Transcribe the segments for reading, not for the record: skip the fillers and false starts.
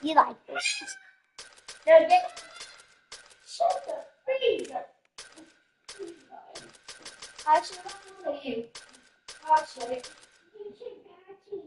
You like this? No, get shut the freezer. I should follow you. Actually, you should back here.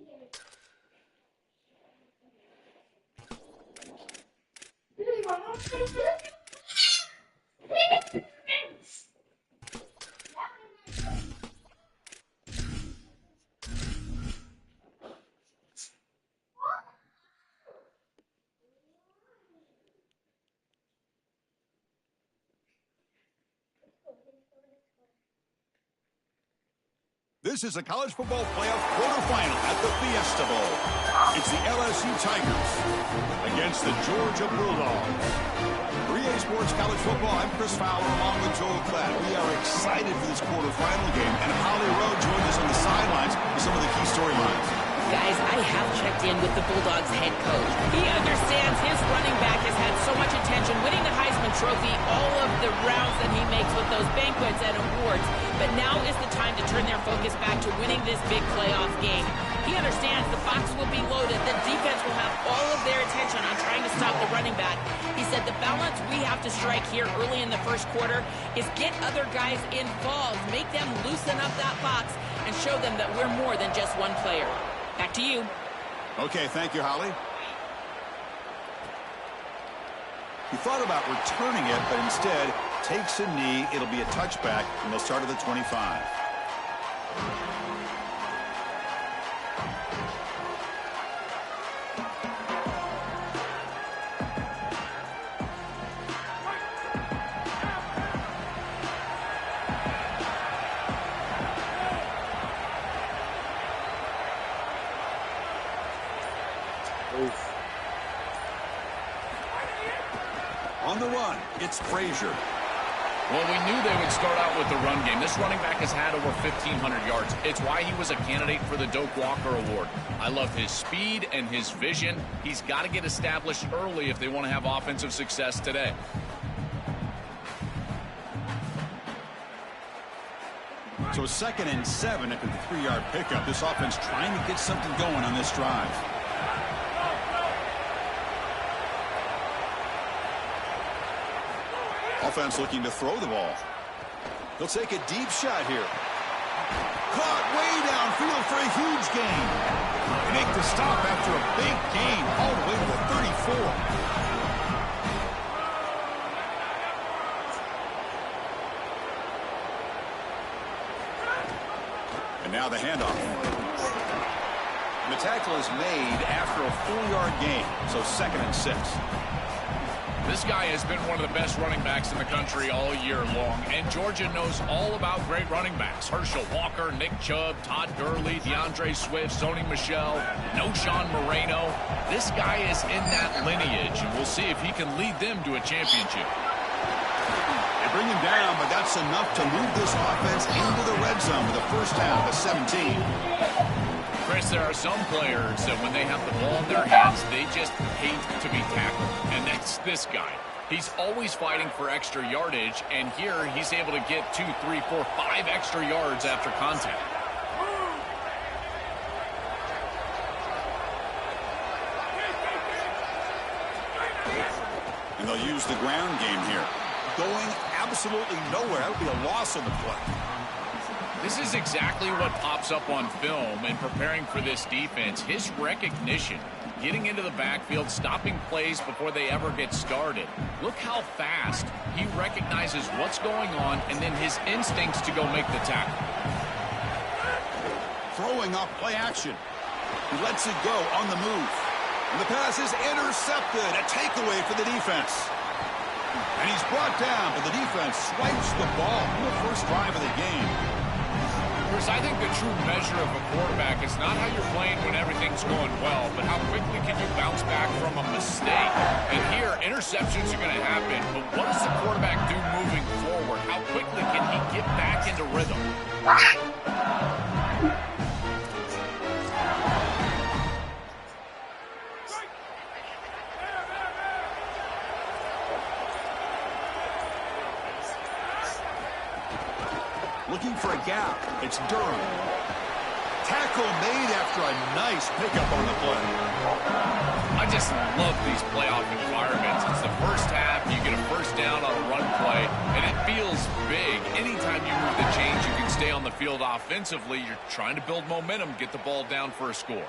This is a college football playoff quarterfinal at the Fiesta Bowl. It's the LSU Tigers against the Georgia Bulldogs. 3A Sports College Football, I'm Chris Fowler along with Joel Klatt. We are excited for this quarterfinal game, and Holly Rowe joins us on the sidelines with some of the key storylines. Guys, I have checked in with the Bulldogs head coach. He understands his running back has had so much attention, winning the Heisman Trophy, all of the rounds that he makes with those banquets and awards. But now is the time to turn their focus back to winning this big playoff game. He understands the box will be loaded. The defense will have all of their attention on trying to stop the running back. He said the balance we have to strike here early in the first quarter is get other guys involved, make them loosen up that box, and show them that we're more than just one player. Back to you. Okay, thank you, Holly. He thought about returning it, but instead takes a knee. It'll be a touchback, and they'll start at the 25. On the run, it's Frazier. Well, we knew they would start out with the run game. This running back has had over 1,500 yards. It's why he was a candidate for the Doak Walker Award. I love his speed and his vision. He's got to get established early if they want to have offensive success today. So 2nd and 7 after the 3-yard pickup. This offense trying to get something going on this drive. Offense looking to throw the ball. He'll take a deep shot here. Caught way downfield for a huge gain. They make the stop after a big gain all the way to the 34. And now the handoff. And the tackle is made after a 4-yard gain, so 2nd and 6. This guy has been one of the best running backs in the country all year long, and Georgia knows all about great running backs. Herschel Walker, Nick Chubb, Todd Gurley, DeAndre Swift, Sony Michel, Noshawn Moreno. This guy is in that lineage, and we'll see if he can lead them to a championship. They bring him down, but that's enough to move this offense into the red zone with the first half of 17. Chris, there are some players that when they have the ball in their hands, they just hate to be tackled. And that's this guy. He's always fighting for extra yardage, and here he's able to get 2, 3, 4, 5 extra yards after contact. And they'll use the ground game here. Going absolutely nowhere. That would be a loss on the play. This is exactly what pops up on film in preparing for this defense. His recognition, getting into the backfield, stopping plays before they ever get started. Look how fast he recognizes what's going on and then his instincts to go make the tackle. Throwing off play action. He lets it go on the move. And the pass is intercepted. A takeaway for the defense. And he's brought down, but the defense swipes the ball on the first drive of the game. Chris, I think the true measure of a quarterback is not how you're playing when everything's going well, but how quickly can you bounce back from a mistake. And here, interceptions are going to happen, but what does the quarterback do moving forward? How quickly can he get back into rhythm? Looking for a gap. It's Durham. Tackle made after a nice pickup on the play. I just love these playoff environments. It's the first half. You get a first down on a run play, and it feels big. Anytime you move the chains, you can stay on the field offensively. You're trying to build momentum, get the ball down for a score.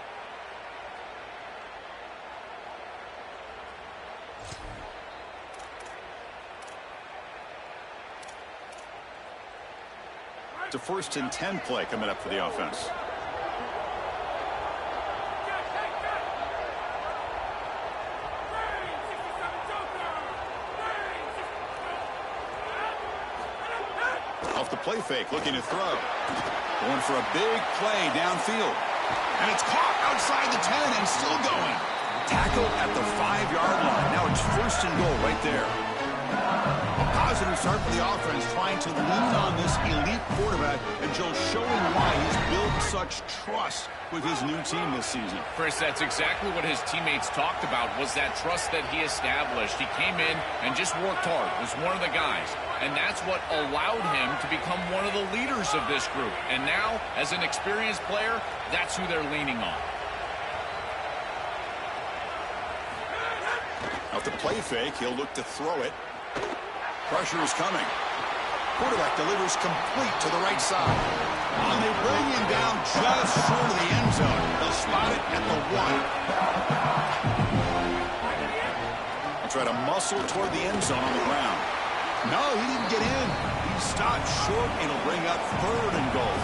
It's a 1st and 10 play coming up for the offense. Off the play fake, looking to throw. Going for a big play downfield. And it's caught outside the 10 and still going. Tackle at the 5-yard line. Now it's 1st and goal right there. A positive start for the offense, trying to lean on this elite quarterback, and Joe showing why he's built such trust with his new team this season. Chris, that's exactly what his teammates talked about, was that trust that he established. He came in and just worked hard, was one of the guys. And that's what allowed him to become one of the leaders of this group. And now, as an experienced player, that's who they're leaning on. Off the play fake, he'll look to throw it. Pressure is coming. Quarterback delivers complete to the right side. And they bring him down just short of the end zone. They'll spot it at the 1. They'll try to muscle toward the end zone on the ground. No, he didn't get in. He stopped short, and it'll bring up 3rd and goal.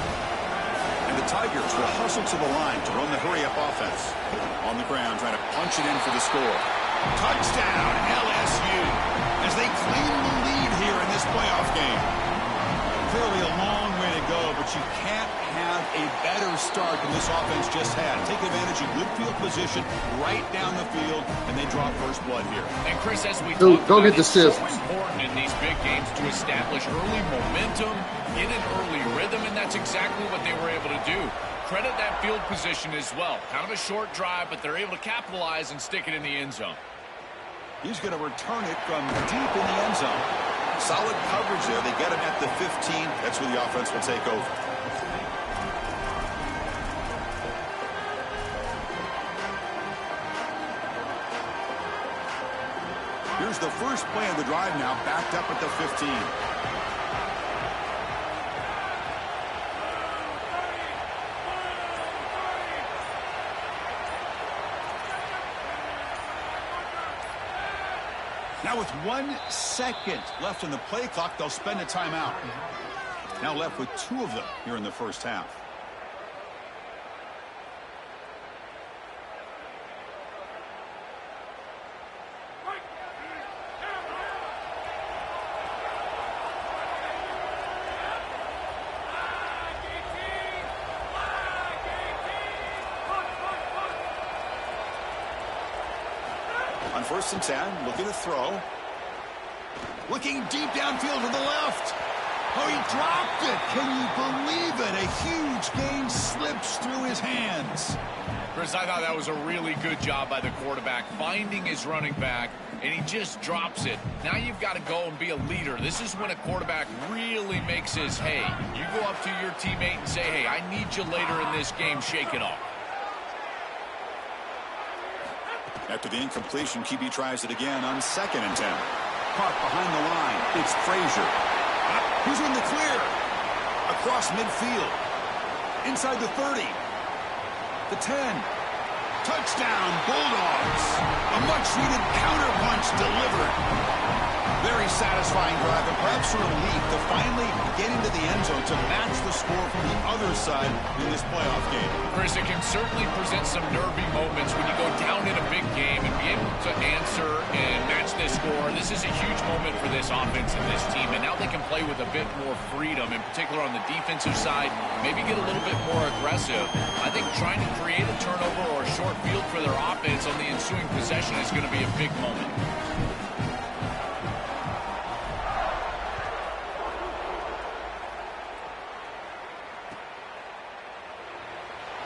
And the Tigers will hustle to the line to run the hurry-up offense. On the ground, trying to punch it in for the score. Touchdown, LSU, as they claim the lead here in this playoff game. Clearly a long way to go, but you can't have a better start than this offense just had. Take advantage of good field position right down the field, and they draw first blood here. And Chris, as we go get the it's so assists. important in these big games to establish early momentum, get an early rhythm, and that's exactly what they were able to do. Credit that field position as well. Kind of a short drive, but they're able to capitalize and stick it in the end zone. He's going to return it from deep in the end zone. Solid coverage there. They get him at the 15. That's where the offense will take over. Here's the first play of the drive now, backed up at the 15. Now with 1 second left in the play clock, they'll spend a timeout. Now left with 2 of them here in the first half. On 1st and 10, looking to throw. Looking deep downfield to the left. Oh, he dropped it. Can you believe it? A huge gain slips through his hands. Chris, I thought that was a really good job by the quarterback, finding his running back, and he just drops it. Now you've got to go and be a leader. This is when a quarterback really makes his hay. You go up to your teammate and say, hey, I need you later in this game. Shake it off. After the incompletion, QB tries it again on 2nd and 10. Caught behind the line. It's Frazier. Who's in the clear? Across midfield. Inside the 30. The 10. Touchdown, Bulldogs. A much-needed counter-punch delivered. Very satisfying drive, and perhaps a relief to finally get into the end zone to match the score from the other side in this playoff game. Chris, it can certainly present some nervy moments when you go down in a big game and be able to answer and match this score. This is a huge moment for this offense and this team, and now they can play with a bit more freedom, in particular on the defensive side, maybe get a little bit more aggressive. I think trying to create a turnover or a short field for their offense on the ensuing possession is going to be a big moment.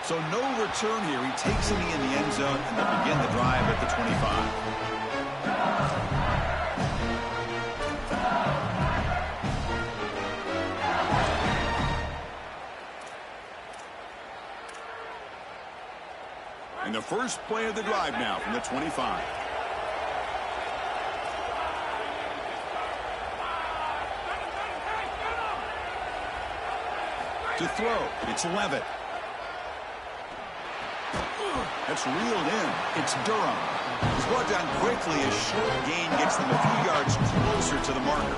So no return here. He takes it in the end zone, and they'll begin the drive at the 25. the first play of the drive now from the 25. To throw, it's Levitt. That's reeled in. It's Durham. He's brought down quickly as short gain gets them a few yards closer to the marker.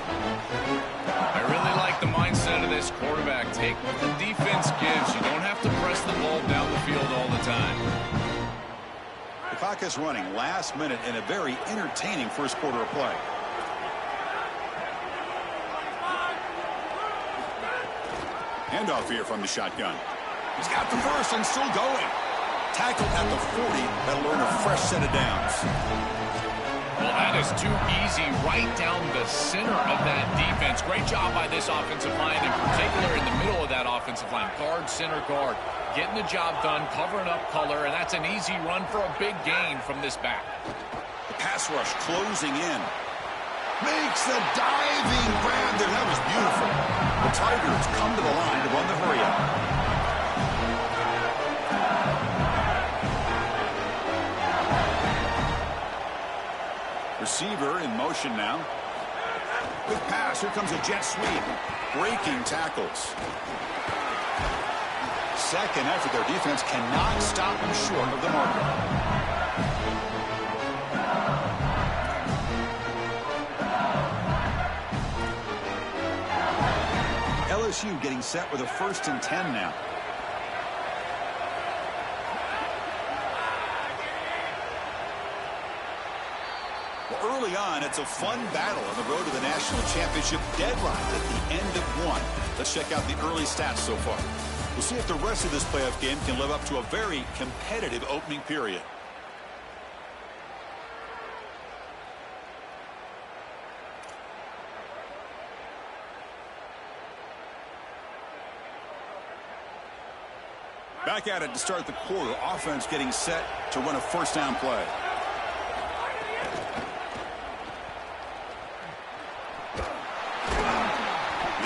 I really like the mindset of this quarterback. Take what the defense gives. You don't have to press the ball down the field all the time. The clock is running last minute in a very entertaining first quarter of play. Handoff here from the shotgun. He's got the first and still going. Tackled at the 40. That'll earn a fresh set of downs. Well, that is too easy right down the center of that defense. Great job by this offensive line, in particular in the middle of that offensive line. Guard, center guard, getting the job done, covering up color, and that's an easy run for a big gain from this back. The pass rush closing in. Makes the diving grab there. That was beautiful. The Tigers come to the line to run the hurry-up. Receiver in motion now. Quick pass. Here comes a jet sweep. Breaking tackles. Second effort. Their defense cannot stop them short of the marker. LSU getting set with a 1st and 10 now. Early on, it's a fun battle on the road to the national championship deadline at the end of one. Let's check out the early stats so far. We'll see if the rest of this playoff game can live up to a very competitive opening period. Back at it to start the quarter. Offense getting set to run a first down play.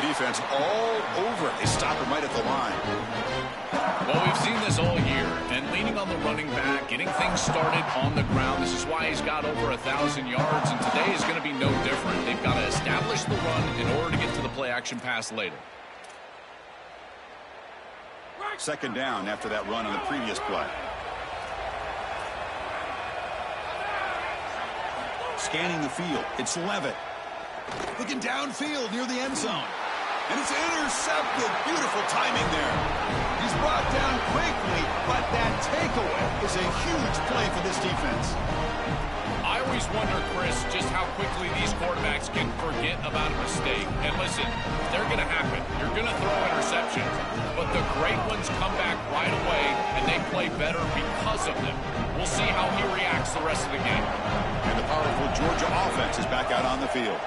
Defense all over it. They stop him right at the line. Well, we've seen this all year, and leaning on the running back, getting things started on the ground. This is why he's got over 1,000 yards, and today is going to be no different. They've got to establish the run in order to get to the play-action pass later. Second down after that run on the previous play. Scanning the field. It's Levitt. Looking downfield near the end zone. And it's intercepted. Beautiful timing there. He's brought down quickly, but that takeaway is a huge play for this defense. I always wonder, Chris, just how quickly these quarterbacks can forget about a mistake. And listen, they're going to happen. You're going to throw interceptions, but the great ones come back right away, and they play better because of them. We'll see how he reacts the rest of the game. And the powerful Georgia offense is back out on the field.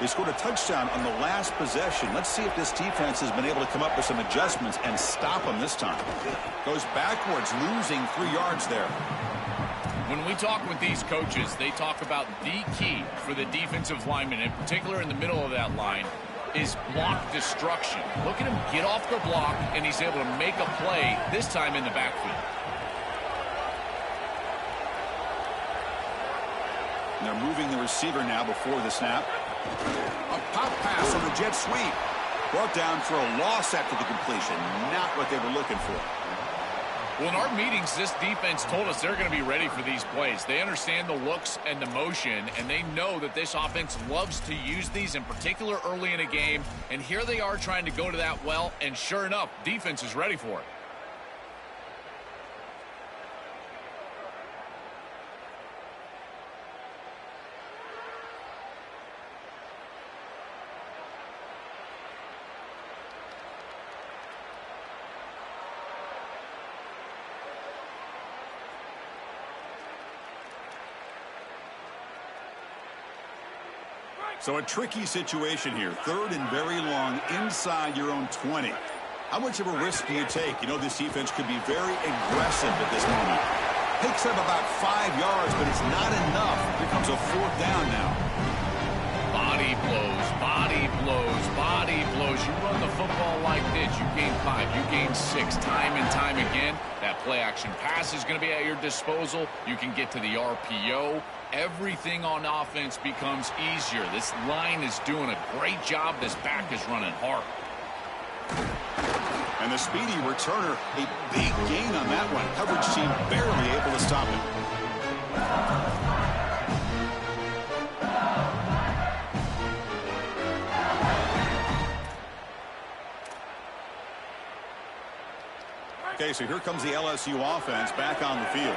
They scored a touchdown on the last possession. Let's see if this defense has been able to come up with some adjustments and stop them this time. Goes backwards, losing 3 yards there. When we talk with these coaches, they talk about the key for the defensive lineman, in particular in the middle of that line, is block destruction. Look at him get off the block, and he's able to make a play, this time in the backfield. And they're moving the receiver now before the snap. A pop pass on the jet sweep. Brought down for a loss after the completion. Not what they were looking for. Well, in our meetings, this defense told us they're going to be ready for these plays. They understand the looks and the motion, and they know that this offense loves to use these, in particular early in a game. And here they are trying to go to that well, and sure enough, defense is ready for it. So a tricky situation here. 3rd and very long inside your own 20. How much of a risk do you take? You know this defense could be very aggressive at this moment. Picks up about 5 yards, but it's not enough. Here comes a 4th down now. Body blows, body blows, body blows. You run the football like this, you gain 5, you gain 6 time and time again. That play-action pass is going to be at your disposal. You can get to the RPO. Everything on offense becomes easier. This line is doing a great job. This back is running hard. And the speedy returner, a big gain on that one. Coverage team barely able to stop it. Okay, so here comes the LSU offense back on the field.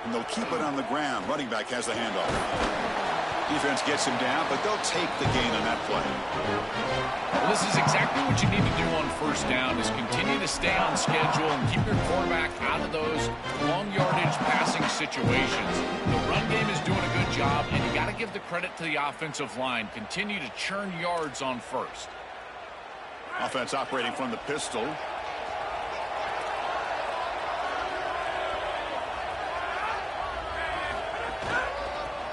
And they'll keep it on the ground. Running back has the handoff. Defense gets him down, but they'll take the gain on that play. Well, this is exactly what you need to do on first down, is continue to stay on schedule and keep your quarterback out of those long yardage passing situations. The run game is doing a good job, and you got to give the credit to the offensive line. Continue to churn yards on first. Offense operating from the pistol.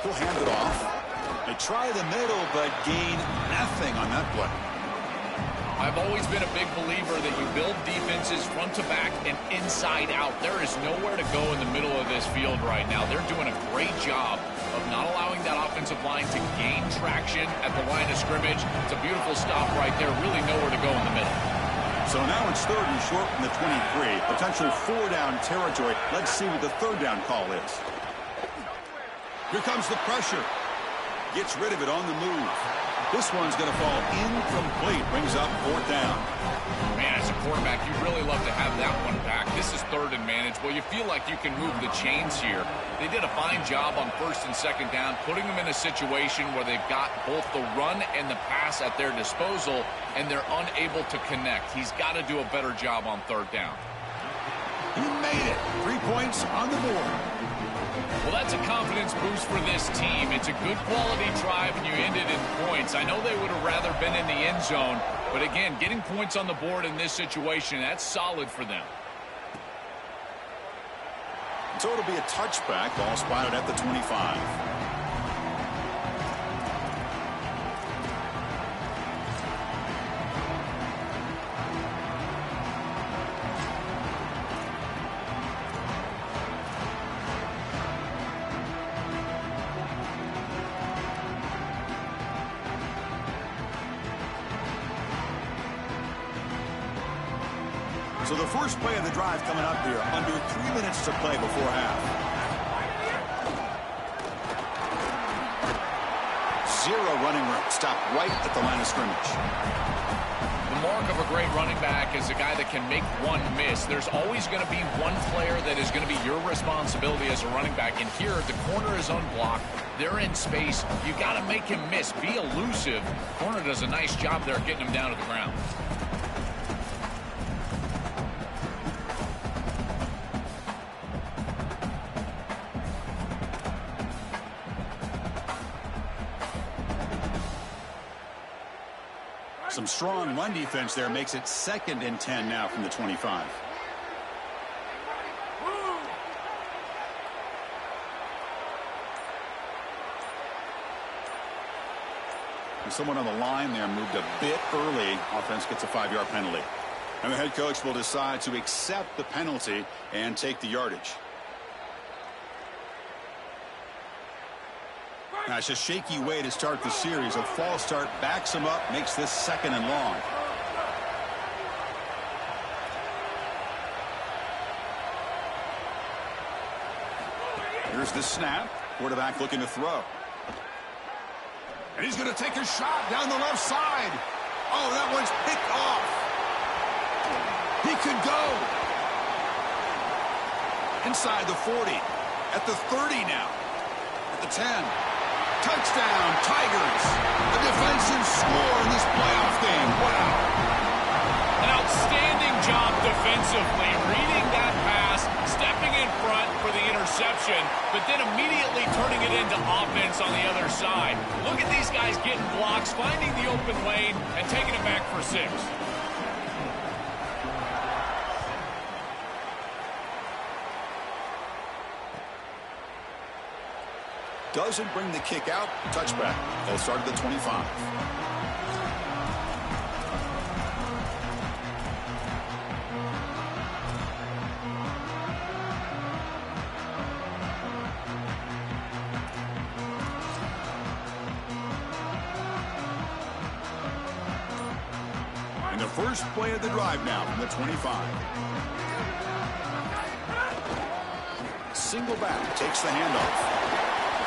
He'll hand it off. They try the middle, but gain nothing on that play. I've always been a big believer that you build defenses front to back and inside out. There is nowhere to go in the middle of this field right now. They're doing a great job of not allowing that offensive line to gain traction at the line of scrimmage. It's a beautiful stop right there. Really nowhere to go in the middle. So now it's 3rd and short from the 23. Potential 4-down territory. Let's see what the 3rd down call is. Here comes the pressure. Gets rid of it on the move. This one's going to fall incomplete. Brings up 4th down. Man, as a quarterback, you'd really love to have that one back. This is 3rd and manageable. You feel like you can move the chains here. They did a fine job on 1st and 2nd down, putting them in a situation where they've got both the run and the pass at their disposal, and they're unable to connect. He's got to do a better job on 3rd down. He made it. 3 points on the board. Well, that's a confidence boost for this team. It's a good quality drive, and you ended in points. I know they would have rather been in the end zone, but again, getting points on the board in this situation, that's solid for them. So it'll be a touchback. Ball spotted at the 25. So the first play of the drive coming up here. Under 3 minutes to play before half. 0 running room. Stopped right at the line of scrimmage. The mark of a great running back is a guy that can make one miss. There's always going to be one player that is going to be your responsibility as a running back. And here, the corner is unblocked. They're in space. You got to make him miss. Be elusive. Corner does a nice job there getting him down to the ground. Some strong run defense there makes it 2nd and 10 now from the 25. And someone on the line there moved a bit early. Offense gets a 5-yard penalty. And the head coach will decide to accept the penalty and take the yardage. Now, it's a shaky way to start the series. A false start backs him up, makes this 2nd and long. Here's the snap. Quarterback looking to throw. And he's going to take a shot down the left side. Oh, that one's picked off. He could go. Inside the 40. At the 30 now. At the 10. Touchdown, Tigers. A defensive score in this playoff game. Wow. An outstanding job defensively, reading that pass, stepping in front for the interception, but then immediately turning it into offense on the other side. Look at these guys getting blocks, finding the open lane, and taking it back for 6. Doesn't bring the kick out. Touchback. They'll start at the 25. And the first play of the drive now from the 25. Single back, takes the handoff.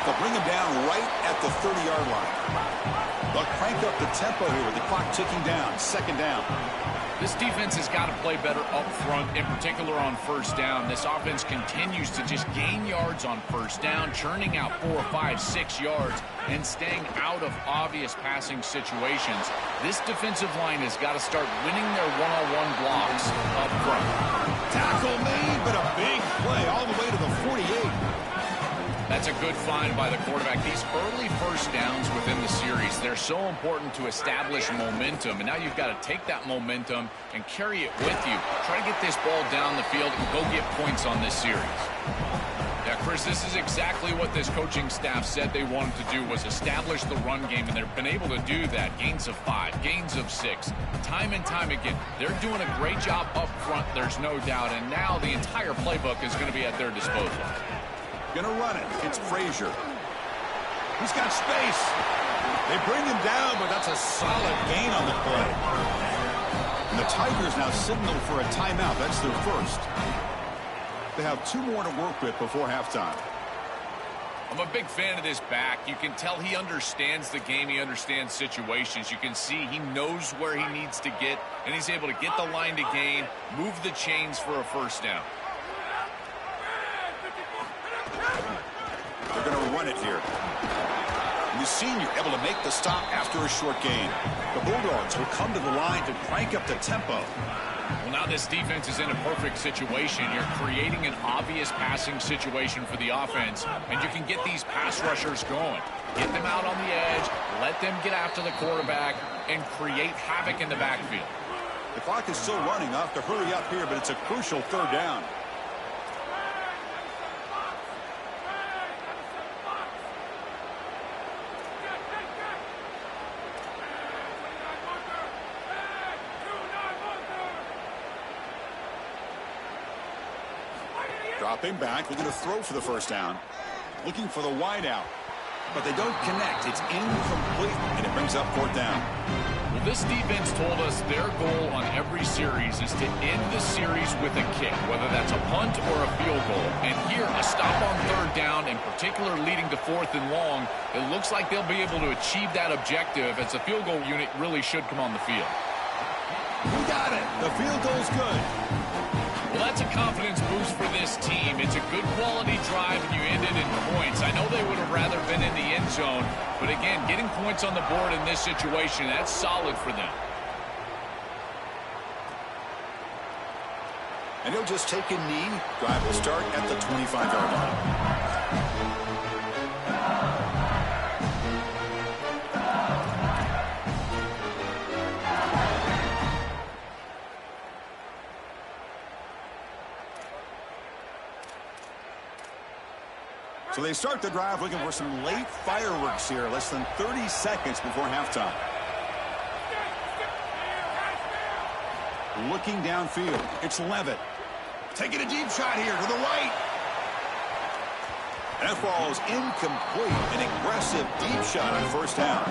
They'll bring him down right at the 30-yard line. They'll crank up the tempo here with the clock ticking down. Second down. This defense has got to play better up front, in particular on first down. This offense continues to just gain yards on first down, churning out 4, 5, 6 yards, and staying out of obvious passing situations. This defensive line has got to start winning their one-on-one blocks up front. Tackle made, but a big play all the way to the 48. That's a good find by the quarterback. These early first downs within the series, they're so important to establish momentum. And now you've got to take that momentum and carry it with you. Try to get this ball down the field and go get points on this series. Yeah, Chris, this is exactly what this coaching staff said they wanted to do, was establish the run game, and they've been able to do that. Gains of 5, gains of 6, time and time again. They're doing a great job up front, there's no doubt, and now the entire playbook is going to be at their disposal. Gonna run it. It's Frazier. He's got space. They bring him down, but that's a solid gain on the play. And the Tigers now signal for a timeout. That's their first. They have 2 more to work with before halftime. I'm a big fan of this back. You can tell he understands the game. He understands situations. You can see he knows where he needs to get, and he's able to get the line to gain, move the chains for a first down. They're going to run it here. And the senior able to make the stop after a short gain. The Bulldogs will come to the line to crank up the tempo. Well, now this defense is in a perfect situation. You're creating an obvious passing situation for the offense, and you can get these pass rushers going. Get them out on the edge, let them get after the quarterback, and create havoc in the backfield. The clock is still running. I'll have to hurry up here, but it's a crucial third down. Dropping back, looking to throw for the first down. Looking for the wide out. But they don't connect. It's incomplete, and it brings up fourth down. Well, this defense told us their goal on every series is to end the series with a kick, whether that's a punt or a field goal. And here, a stop on third down, in particular leading to 4th and long, it looks like they'll be able to achieve that objective, as the field goal unit really should come on the field. We got it. The field goal's good. Well, that's a confidence boost for this team. It's a good quality drive, and you end it in points. I know they would have rather been in the end zone, but again, getting points on the board in this situation, that's solid for them. And he'll just take a knee. Drive will start at the 25-yard line. So they start the drive looking for some late fireworks here, less than 30 seconds before halftime. Looking downfield, it's Levitt. Taking a deep shot here to the right. And that ball is incomplete. An aggressive deep shot on first down.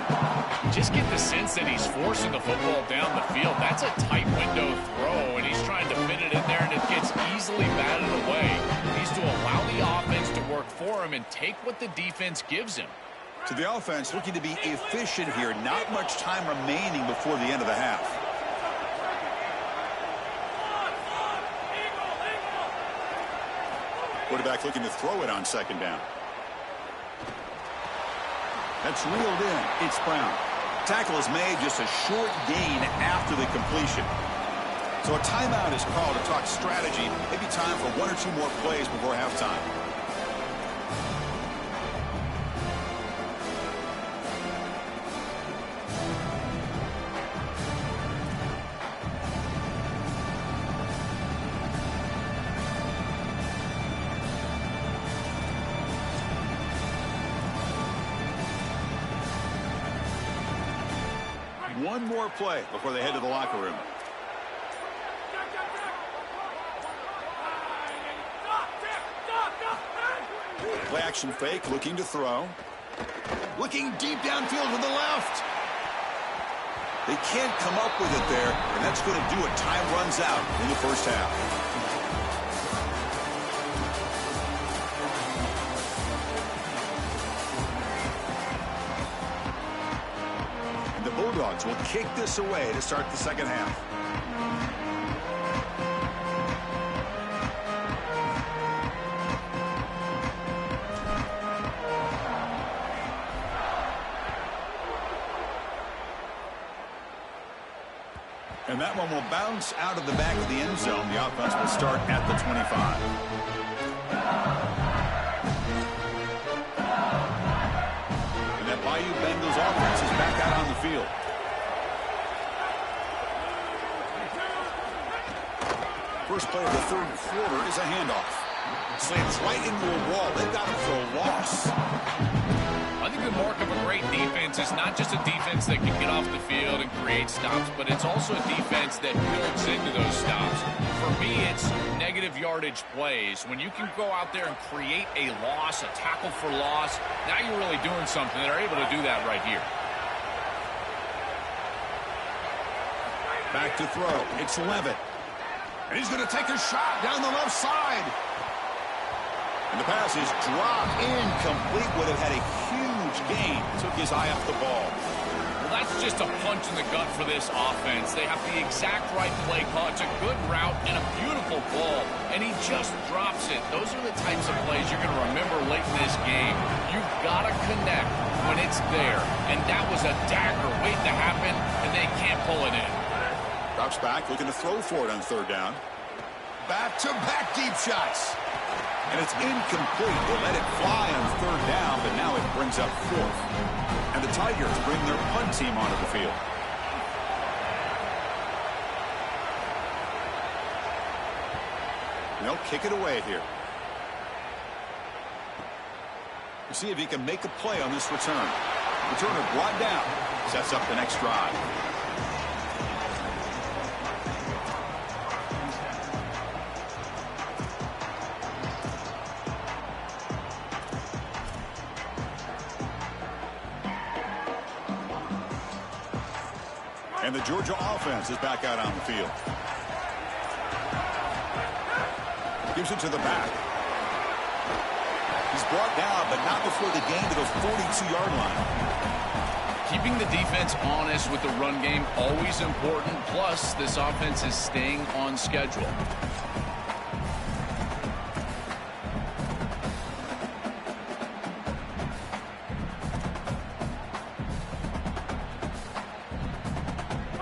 Just get the sense that he's forcing the football down the field. That's a tight window throw, and he's trying to fit it in there, and it gets easily batted away. He needs to allow the offense to work for him and take what the defense gives him. So the offense looking to be efficient here. Not much time remaining before the end of the half. Quarterback looking to throw it on second down. That's reeled in. It's Brown. Tackle is made, just a short gain after the completion. So a timeout is called to talk strategy. Maybe time for 1 or 2 more plays before halftime. One more play before they head to the locker room. Play action fake, looking to throw. Looking deep downfield to the left. They can't come up with it there, and that's going to do it. Time runs out in the first half. The Bulldogs will kick this away to start the second half. And that one will bounce out of the back of the end zone. The offense will start at the 25. And that Bayou Bengals offense is back out on the field. First play of the third quarter is a handoff. Slams right into a wall. They've got him for a loss. I think the mark of a great defense is not just a defense that can get off the field and create stops, but it's also a defense that builds into those stops. For me, it's negative yardage plays. When you can go out there and create a loss, a tackle for loss, now you're really doing something. They're able to do that right here. Back to throw. It's Levitt. And he's going to take a shot down the left side. And the pass is dropped incomplete. Would have had a huge gain. Took his eye off the ball. Well, that's just a punch in the gut for this offense. They have the exact right play call. It's a good route and a beautiful ball. And he just drops it. Those are the types of plays you're going to remember late in this game. You've got to connect when it's there. And that was a dagger waiting to happen, and they can't pull it in. Drops back, looking to throw for it on third down. Back-to-back deep shots. And it's incomplete. They let it fly on third down, but now it brings up fourth. And the Tigers bring their punt team onto the field. And they'll kick it away here. We'll see if he can make a play on this return. Returner brought down. Sets up the next drive. And the Georgia offense is back out on the field. Gives it to the back. He's brought down, but not before the gain to the 42-yard line. Keeping the defense honest with the run game, always important. Plus, this offense is staying on schedule.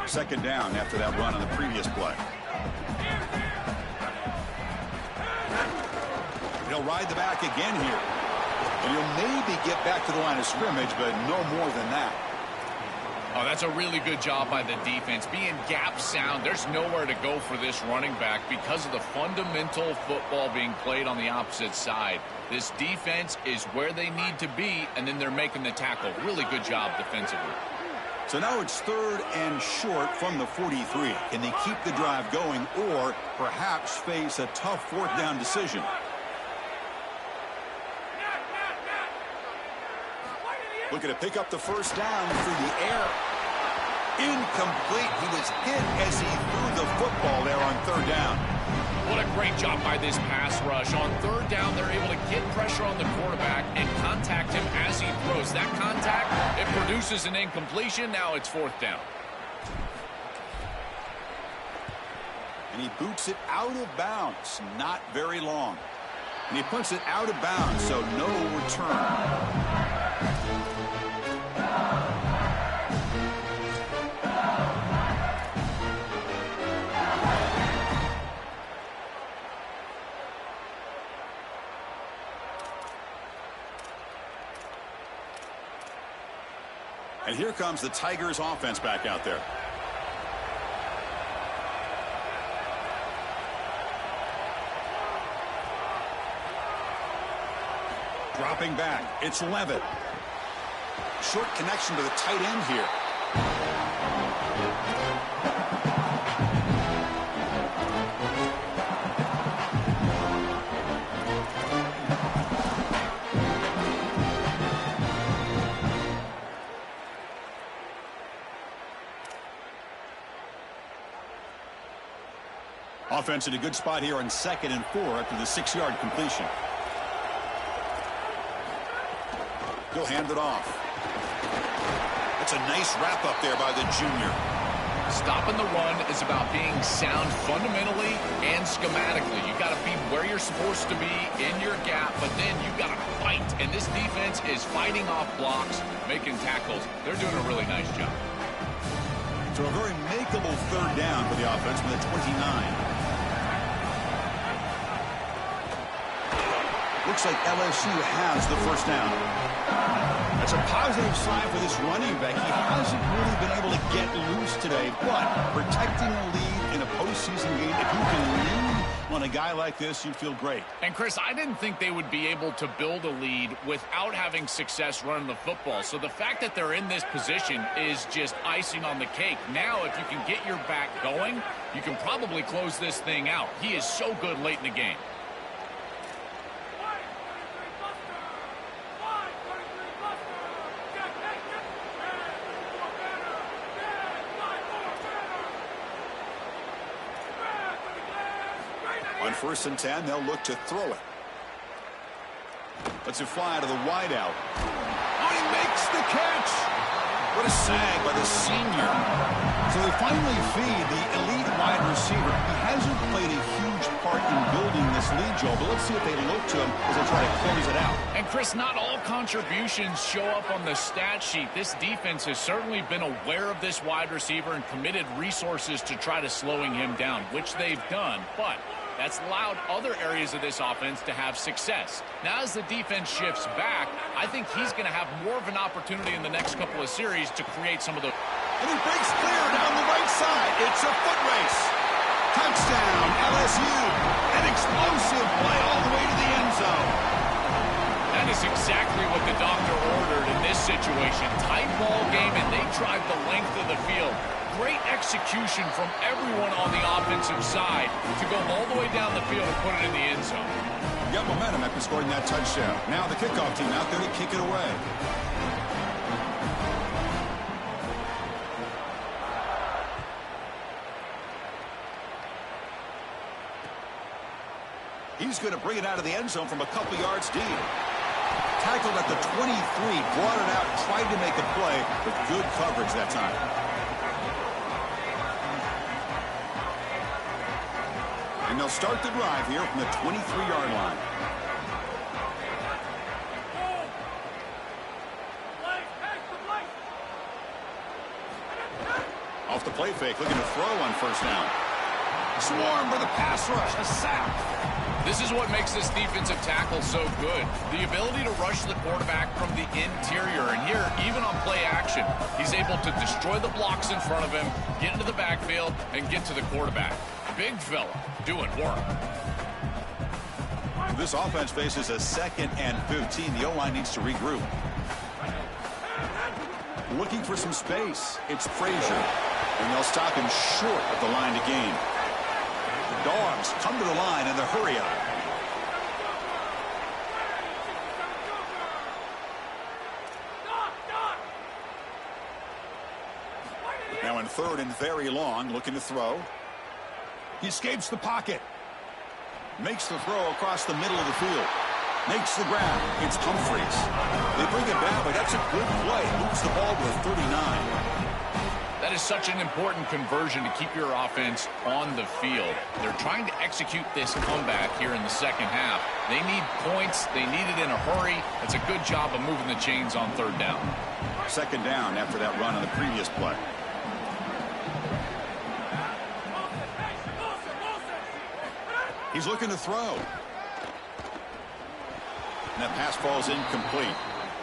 Second down after that run on the previous play. He'll ride the back again here. And he'll maybe get back to the line of scrimmage, but no more than that. Oh, that's a really good job by the defense. Being gap sound, there's nowhere to go for this running back because of the fundamental football being played on the opposite side. This defense is where they need to be, and then they're making the tackle. Really good job defensively. So now it's third and short from the 43. Can they keep the drive going or perhaps face a tough fourth down decision? Looking to pick up the first down through the air. Incomplete. He was hit as he threw the football there on third down. What a great job by this pass rush. On third down, they're able to get pressure on the quarterback and contact him as he throws. That contact, it produces an incompletion. Now it's fourth down. And he boots it out of bounds. Not very long. And he puts it out of bounds, so no return. And here comes the Tigers offense back out there. Dropping back. It's Levitt. Short connection to the tight end here. Offense in a good spot here on 2nd and 4 after the 6-yard completion. He'll hand it off. That's a nice wrap up there by the junior. Stopping the run is about being sound fundamentally and schematically. You got to be where you're supposed to be in your gap, but then you got to fight. And this defense is fighting off blocks, making tackles. They're doing a really nice job. So a very makeable 3rd down for the offense from the 29. Looks like LSU has the 1st down. That's a positive sign for this running back. He hasn't really been able to get loose today, but protecting a lead in a postseason game, if you can lean on a guy like this, you feel great. And, Chris, I didn't think they would be able to build a lead without having success running the football. So the fact that they're in this position is just icing on the cake. Now, if you can get your back going, you can probably close this thing out. He is so good late in the game. On 1st and 10, they'll look to throw it. Lets it fly to the wideout. Oh, he makes the catch! What a sag by the senior. So they finally feed the elite wide receiver. He hasn't played a huge part in building this lead, Joe, but let's see if they look to him as they try to close it out. And, Chris, not all contributions show up on the stat sheet. This defense has certainly been aware of this wide receiver and committed resources to try to slowing him down, which they've done, but that's allowed other areas of this offense to have success. Now, as the defense shifts back, I think he's going to have more of an opportunity in the next couple of series to create some of the... And he breaks clear down the right side. It's a foot race. Touchdown, LSU. An explosive play all the way to the end zone. That is exactly what the doctor ordered in this situation. Tight ball game, and they drive the length of the field. Great execution from everyone on the offensive side to go all the way down the field and put it in the end zone. Got momentum after scoring that touchdown. Now the kickoff team out there to kick it away. He's going to bring it out of the end zone from a couple yards deep. Tackled at the 23, brought it out, tried to make a play, but good coverage that time. And they'll start the drive here from the 23-yard line. Off the play fake, looking to throw on 1st down. Swarm for the pass rush, a sack. This is what makes this defensive tackle so good. The ability to rush the quarterback from the interior. And here, even on play action, he's able to destroy the blocks in front of him, get into the backfield, and get to the quarterback. Big fella doing work. This offense faces a 2nd and 15. The O-line needs to regroup. Looking for some space. It's Frazier. And they'll stop him short of the line to gain. The Dogs come to the line in the hurry up. Now in 3rd and very long, looking to throw. He escapes the pocket. Makes the throw across the middle of the field. Makes the grab. It's Humphreys. They bring it down, but that's a good play. Moves the ball to a 39. That is such an important conversion to keep your offense on the field. They're trying to execute this comeback here in the 2nd half. They need points. They need it in a hurry. It's a good job of moving the chains on 3rd down. 2nd down after that run on the previous play. He's looking to throw. And that pass falls incomplete.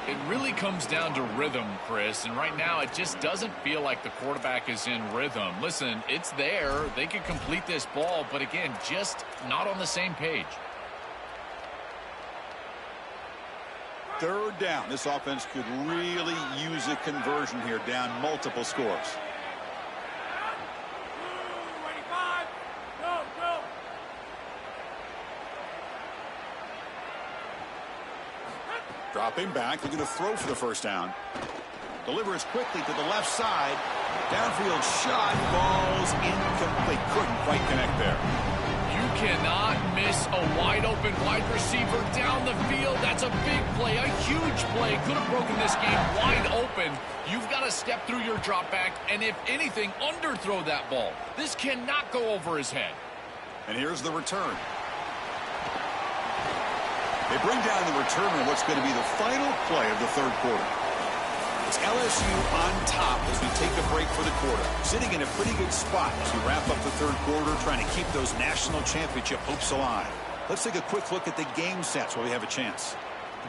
It really comes down to rhythm, Chris, and right now it just doesn't feel like the quarterback is in rhythm. Listen, it's there. They could complete this ball, but again, just not on the same page. 3rd down. This offense could really use a conversion here, down multiple scores. Dropping back, looking to throw for the 1st down. Delivers quickly to the left side. Downfield shot, falls incomplete. Couldn't quite connect there. cannot miss a wide-open wide receiver down the field. That's a big play, a huge play. Could have broken this game wide open. You've got to step through your drop back and, if anything, underthrow that ball. This cannot go over his head. And here's the return. They bring down the return on what's going to be the final play of the third quarter. It's LSU on top as we take a break for the quarter. Sitting in a pretty good spot as we wrap up the third quarter, trying to keep those national championship hopes alive. Let's take a quick look at the game sets while we have a chance.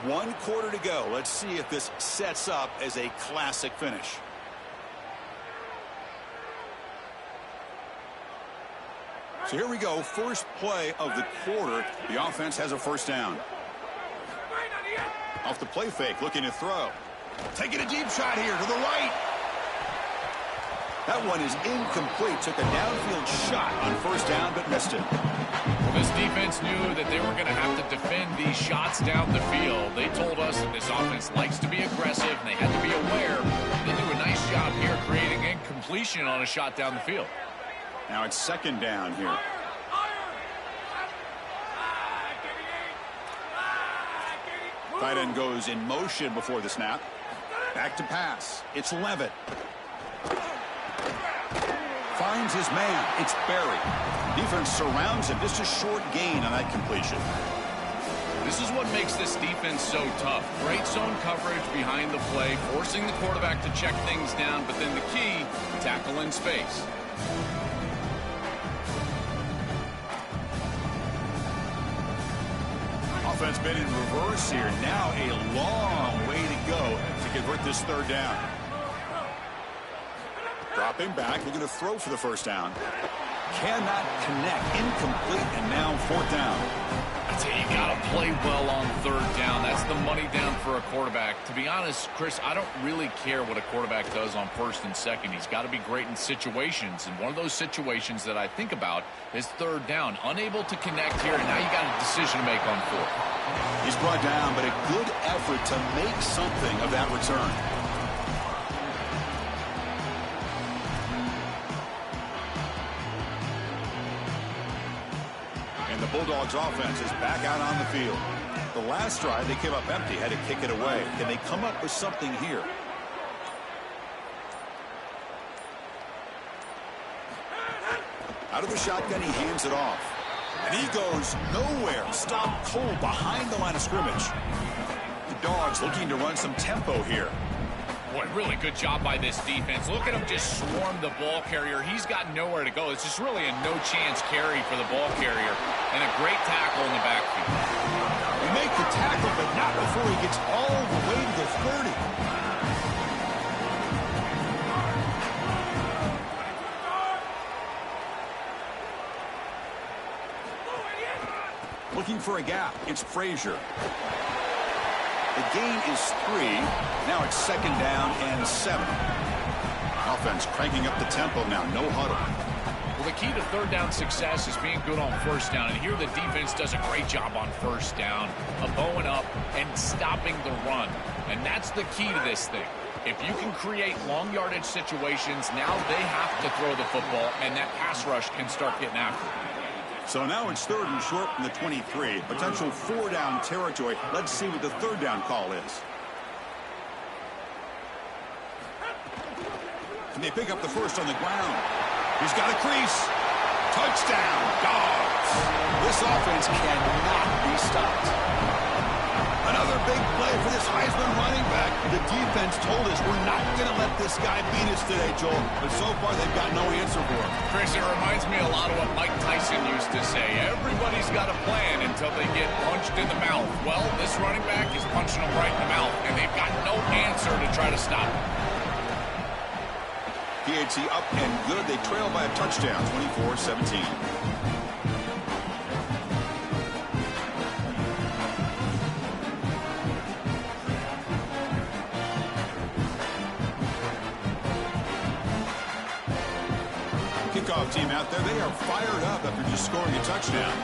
1 quarter to go. Let's see if this sets up as a classic finish. So here we go. First play of the quarter. The offense has a first down. Off the play fake, looking to throw. Taking a deep shot here to the right. That one is incomplete. Took a downfield shot on first down, but missed it. Well, this defense knew that they were going to have to defend these shots down the field. They told us that this offense likes to be aggressive, and they had to be aware. They do a nice job here creating incompletion on a shot down the field. Now it's second down here. Tight end goes in motion before the snap. Back to pass. It's Levitt. Finds his man. It's Berry. Defense surrounds him. Just a short gain on that completion. This is what makes this defense so tough. Great zone coverage behind the play, forcing the quarterback to check things down, but then the key, tackle in space. Offense been in reverse here. Now a long way to go to convert this third down. Dropping back, looking to throw for the first down. Cannot connect. Incomplete, and now fourth down. I tell you, you got to play well on third down. That's the money down for a quarterback. To be honest, Chris, I don't really care what a quarterback does on first and second. He's got to be great in situations, and one of those situations that I think about is third down. Unable to connect here, and now you got a decision to make on fourth. He's brought down, but a good effort to make something of that return. And the Bulldogs offense is back out on the field. The last drive, they came up empty, had to kick it away. Can they come up with something here? Out of the shotgun, he hands it off. And he goes nowhere. Stopped cold behind the line of scrimmage. The Dogs looking to run some tempo here. Boy, really good job by this defense. Look at him just swarm the ball carrier. He's got nowhere to go. It's just really a no-chance carry for the ball carrier. And a great tackle in the backfield. He makes the tackle, but not before he gets all the way to the 30. Looking for a gap. It's Frazier. The gain is 3. Now it's second down and 7. Offense cranking up the tempo now. No huddle. Well, the key to third down success is being good on first down. And here the defense does a great job on first down of bowing up and stopping the run. And that's the key to this thing. If you can create long yardage situations, now they have to throw the football, and that pass rush can start getting after it. So now it's third and short from the 23. Potential 4-down territory. Let's see what the third down call is. Can they pick up the first on the ground? He's got a crease. Touchdown, Dogs. This offense cannot be stopped. Another big play for this Heisman running back. The defense told us we're not going to let this guy beat us today, Joel. But so far, they've got no answer for him. Chris, it reminds me a lot of what Mike Tyson used to say. Everybody's got a plan until they get punched in the mouth. Well, this running back is punching them right in the mouth, and they've got no answer to try to stop him. PAT up and good. They trail by a touchdown, 24-17. Kickoff team out there, they are fired up after just scoring a touchdown.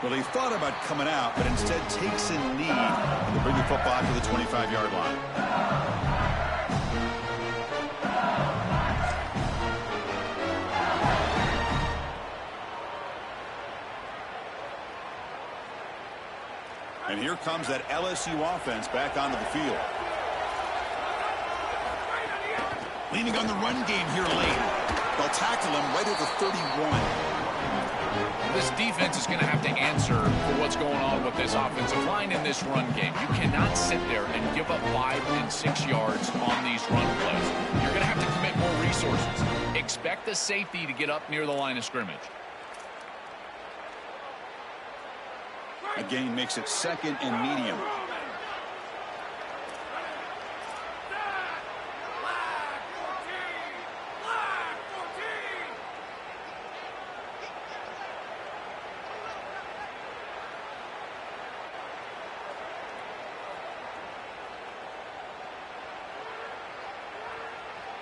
Well, he thought about coming out, but instead takes a knee to bring the football to the 25-yard line. And here comes that LSU offense back onto the field. Leaning on the run game here late. They'll tackle him right at the 31. This defense is going to have to answer for what's going on with this offensive line in this run game. You cannot sit there and give up 5 and 6 yards on these run plays. You're going to have to commit more resources. Expect the safety to get up near the line of scrimmage. A gain makes it 2nd and medium.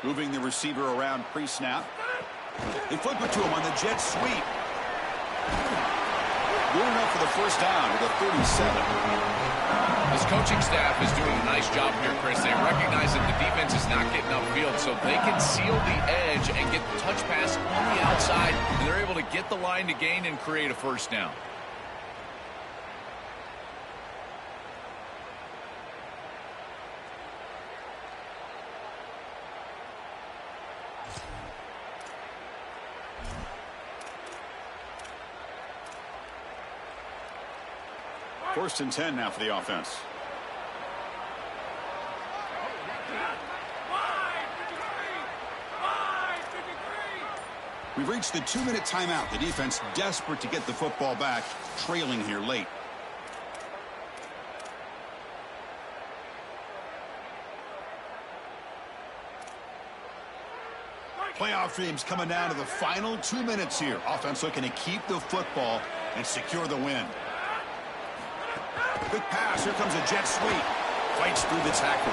Moving the receiver around pre-snap. They flip it to him on the jet sweep. Good enough for the first down to the 37. This coaching staff is doing a nice job here, Chris. They recognize that the defense is not getting upfield, so they can seal the edge and get the touch pass on the outside, and they're able to get the line to gain and create a first down. First and 10 now for the offense. We've reached the 2-minute timeout. The defense desperate to get the football back, trailing here late. Playoff dreams coming down to the final 2 minutes here. Offense looking to keep the football and secure the win. Quick pass. Here comes a jet sweep. Fights through the tackle.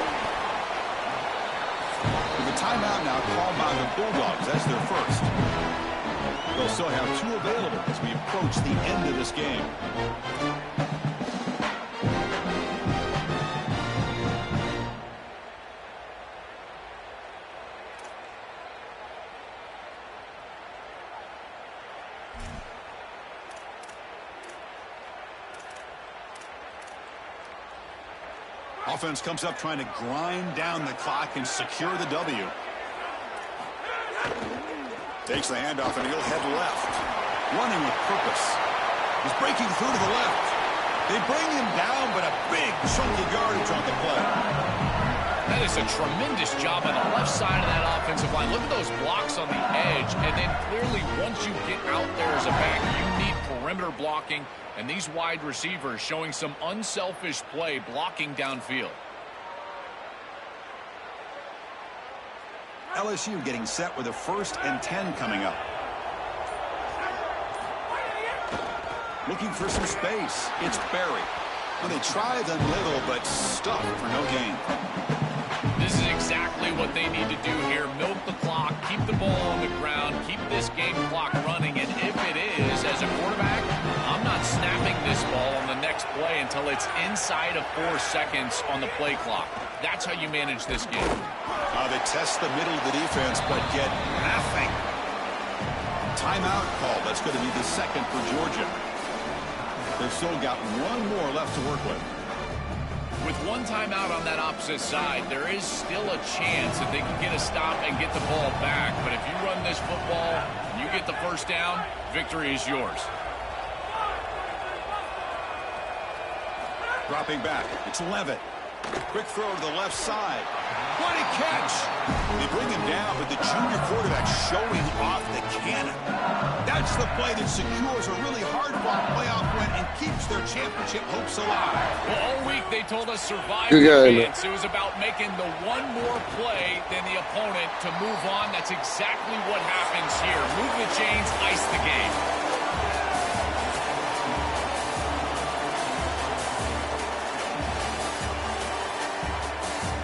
With a timeout now called by the Bulldogs. That's their first. They'll still have 2 available as we approach the end of this game. Offense comes up trying to grind down the clock and secure the W. Takes the handoff and he'll head left. Running with purpose. He's breaking through to the left. They bring him down, but a big chunk of yardage on the play. That is a tremendous job on the left side of that offensive line. Look at those blocks on the edge. And then clearly once you get out there as a back, you need perimeter blocking. And these wide receivers showing some unselfish play blocking downfield. LSU getting set with a 1st and 10 coming up. Looking for some space. It's Barry. Well, they try them little, but stuffed for no gain. This is exactly what they need to do here. Milk the clock, keep the ball on the ground, keep this game clock running. And if it is, as a quarterback, I'm not snapping this ball on the next play until it's inside of 4 seconds on the play clock. That's how you manage this game. They test the middle of the defense, but get nothing. Timeout call. That's going to be the 2nd for Georgia. They've still got 1 more left to work with. With 1 timeout on that opposite side, there is still a chance that they can get a stop and get the ball back. But if you run this football, you get the first down, victory is yours. Dropping back. It's Levitt. Quick throw to the left side. What a catch! They bring him down, but the junior quarterback showing off the cannon. That's the play that secures a really hard-fought playoff win and keeps their championship hopes alive. Well, all week they told us survive the chance. It was about making the 1 more play than the opponent to move on. That's exactly what happens here. Move the chains, ice the game.